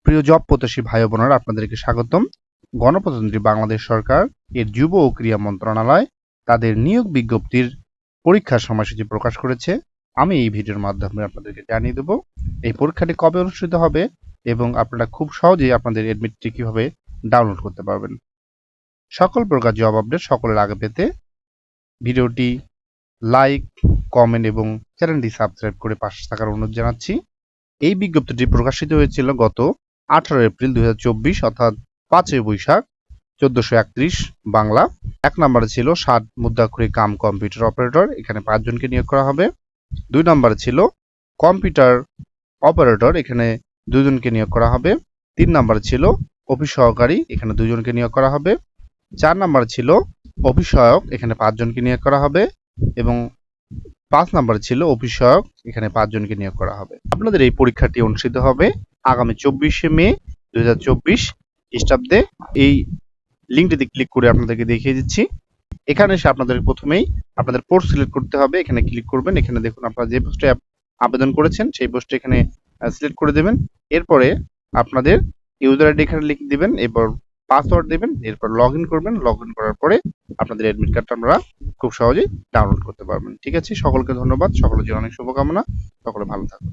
প্রিয় জব প্রত্যাশী ভাই ও বোনেরা, আপনাদেরকে স্বাগতম। গণপ্রজাতন্ত্রী বাংলাদেশ সরকার এর যুব ও ক্রীড়া মন্ত্রণালয় তাদের নিয়োগ বিজ্ঞপ্তির পরীক্ষার সময়সূচি প্রকাশ করেছে। আমি এই ভিডিওর মাধ্যমে আপনাদেরকে জানিয়ে দেব এই পরীক্ষাটি কবে অনুষ্ঠিত হবে এবং আপনারা খুব সহজেই আপনাদের এডমিটটি কিভাবে ডাউনলোড করতে পারবেন। সকল প্রকার জব আপডেট সকলের আগে পেতে ভিডিওটি লাইক, কমেন্ট এবং চ্যানেলটি সাবস্ক্রাইব করে পাশে থাকার অনুরোধ জানাচ্ছি। এই বিজ্ঞপ্তিটি প্রকাশিত হয়েছিল গত 18 এপ্রিল 2024 অর্থাৎ 5 বৈশাখ 1431 বাংলা। 1 নম্বরে ছিল 60 মুদ্রাক্ষরিক কাম কম্পিউটার অপারেটর, এখানে 5 জনকে নিয়োগ করা হবে। 2 নম্বরে ছিল কম্পিউটার অপারেটর, এখানে 2 জনকে নিয়োগ করা হবে। 3 নম্বরে ছিল অফিস সহকারী, এখানে 2 জনকে নিয়োগ করা হবে। 4 নম্বরে ছিল অফিস সহায়ক, এখানে 5 জনকে নিয়োগ করা হবে এবং 5 নম্বরে ছিল অফিস সহায়ক, এখানে 5 জনকে নিয়োগ করা হবে। আপনাদের এই পরীক্ষাটি অনুষ্ঠিত হবে আগামী 24শে মে 2024 খ্রিস্টাব্দে। এই লিঙ্কটিতে ক্লিক করে আপনাদেরকে দেখিয়ে দিচ্ছি। এখানে এসে আপনাদের প্রথমেই আপনাদের পোস্ট সিলেক্ট করতে হবে, এখানে ক্লিক করবেন। এখানে দেখুন আপনারা যে পোস্টে আবেদন করেছেন সেই পোস্টে এখানে সিলেক্ট করে দেবেন। এরপরে আপনাদের ইউজার আইডি এখানে লিখে দিবেন, এরপর পাসওয়ার্ড দেবেন, এরপর লগইন করবেন। লগইন করার পরে আপনাদের অ্যাডমিট কার্ডটা আপনারা খুব সহজেই ডাউনলোড করতে পারবেন। ঠিক আছে, সকলকে ধন্যবাদ, সকলের জন্য অনেক শুভকামনা, সকলে ভালো থাকুন।